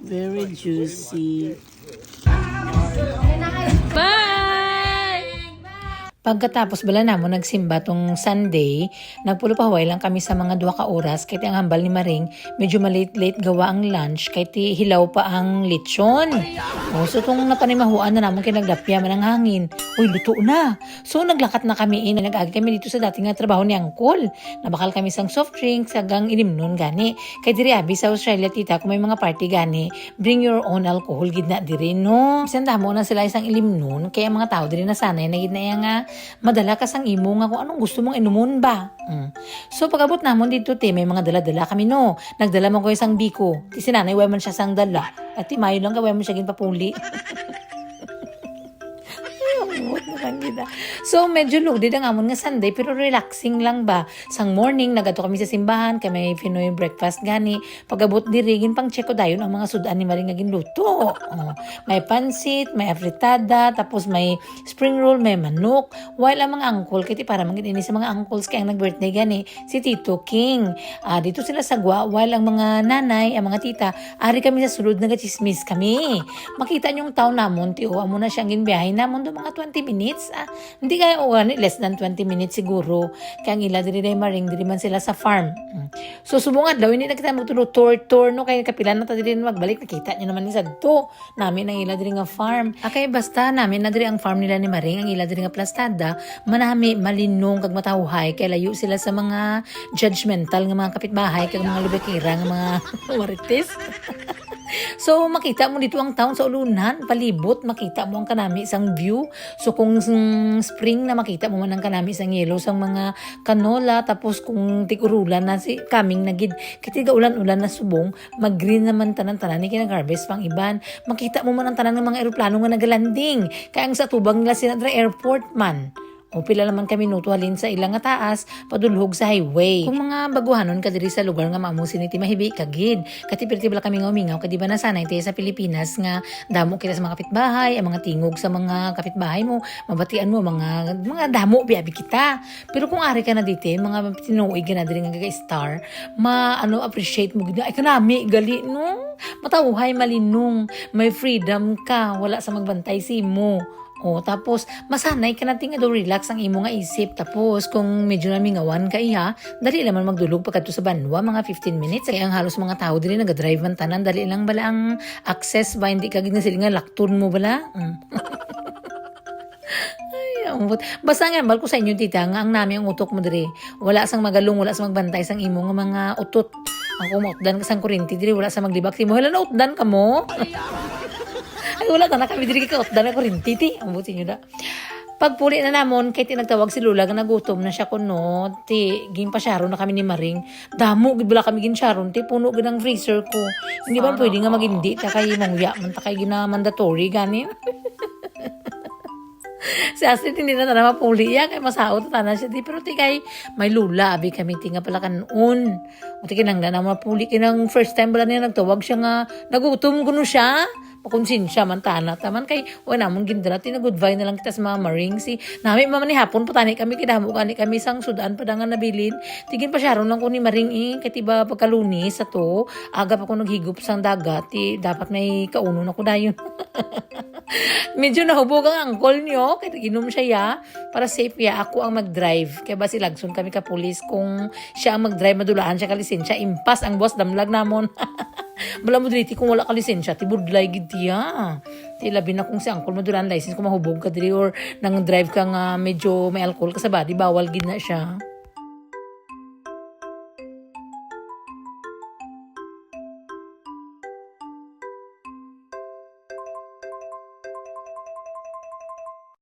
Very juicy. Pagkatapos bala namo nagsimba tong Sunday, nagpulupaway lang kami sa mga 2 ka oras kahit ang hambal ni Maring medyo malate-late gawa ang lunch kahit hilaw pa ang lechon. So tong napanimahuan na namon kay nagdapya man ang hangin. Uy, luto na. So naglakat na kami nag-agi kami dito sa dating nga trabaho ni Angkol. Nabakal kami sang soft drinks hanggang inimnon gani. Kay diri abi sa Australia tita kung may mga party gani, bring your own alcohol gid na diri no. Bisan damo na sila isang ilimnon kaya mga tao diri nasanay na gid na nga madala ka sang imo nga kung anong gusto mong inumon ba. So pag-abot namon dito te may mga dala-dala kami no. Nagdala man ko isang biko. Ti sinanay way man siya sang dala. At ti mayo lang ka way man siya gin papuli. So medyo lugdid ang amon nga Sunday pero relaxing lang ba. Sang morning nagato kami sa simbahan kay may Pinoy breakfast gani. Pagabot diri gin pang check ko dayon ang mga sudan ni Maring nga ginluto. May pansit, may afritada, tapos may spring roll, may manok. While ang mga uncle kay para mangin sa mga uncles kay ang nag-birthday gani si Tito King. Dito sila sa Gwa while ang mga nanay, ang mga tita, ari kami sa sulod nagachismis kami. Makita niyo yung town namon ti amo na siyang ginbiyahe namon do mga 20 minutes. Hindi kaya less than 20 minutes siguro. Kaya ang ila diri day Maring diri man sila sa farm. So subungan daw hindi na kita magtulo tour no kay kapilan na ta diri magbalik nakita niyo naman ni sadto. Namin ang ila diri nga farm. Kay basta namin na diri ang farm nila ni Maring ang ila diri nga plastada manami malinong kag matawhay kay layo sila sa mga judgmental nga mga kapitbahay kag mga lubekira nga mga marites. So makita mo dito ang town sa ulunan, palibot, makita mo ang kanami isang view. So kung spring na makita mo man ang kanami isang yellow sang mga kanola, tapos kung tigurulan na si kaming nagid kitiga ulan-ulan na subong, mag-green naman tanan-tanan ni kinag-harvest pang iban. Makita mo man ang tanan ng mga eroplano nga nagalanding. Kaya ang sa tubang nila sinadra airport man. O pila naman kami nutuhalin sa ilang nga taas, padulhog sa highway. Kung mga baguhanon ka diri sa lugar nga maamusin iti mahibi kagid. Katipirti bala kami nga umingaw, kadi ba nasanay tayo sa Pilipinas nga damo kita sa mga kapitbahay, ang mga tingog sa mga kapitbahay mo, mabatian mo mga damo biabi kita. Pero kung ari ka na dito, mga tinuig ka na diri nga gaga-star, appreciate mo gid. Ay kanami gali no. Matawhay malinong, may freedom ka, wala sa magbantay si mo. Tapos masanay ka natin nga relax ang imo nga isip. Tapos kung medyo namingawan ka iha, dali naman magdulog pagkadto sa banwa mga 15 minutes. Kaya ang halos mga tao dili nagadrive man tanan, dali lang bala ang access ba hindi ka gid nga sila nga lakton mo bala. Basta nga bal ko sa inyo tita nga ang nami ang utok mo diri. Wala sang magalong, wala sang magbantay sang imo nga mga utot. Ako mautdan ka sang kuryente diri, wala sang maglibak ti mo. Hala na utdan ka mo. Ay wala na kami diri ka utdan ako rin titi. Ang buti nyo da. Pagpuli na namon kay tinagtawag si Lula nga nagutom na siya kuno. Ti gin pa sharon na kami ni Maring. Damo gid bala kami gin sharon ti puno gid ang freezer ko. Hindi ba pwede nga magindi ta kay mangya man ta kay gina mandatory ganin. Si Astrid hindi na mapuli yan kay masaot ta na siya di pero ti kay may Lula abi kami tinga pala kanon. Uti kinanglan na mapuli kinang first time bala niya nagtawag siya nga nagutom kuno siya. Pakonsensya man tana taman kay wala namon gindra ti na goodbye na lang kita sa mga Maring si nami man ni hapon patani kami kidamo kani kami sang sudan padangan nabilin tigin pa sharon lang ko ni Maring kay tiba pagkalunis sa to aga pa ko naghigop sang dagat ti dapat may kauno na ko dayon. Medyo nahubog ang angkol nyo kaya inom siya ya para safe ya ako ang mag-drive kaya ba si Lagson kami ka pulis kung siya ang mag-drive madulaan siya kalisensya impas ang boss damlag namon. Bala mo dito kung wala ka lisensya, tibudlay gid tiya. Ti labi na kung si angkol madulaan license kung mahubog ka diri or nang drive ka nga medyo may alcohol ka sa body, bawal gid na siya.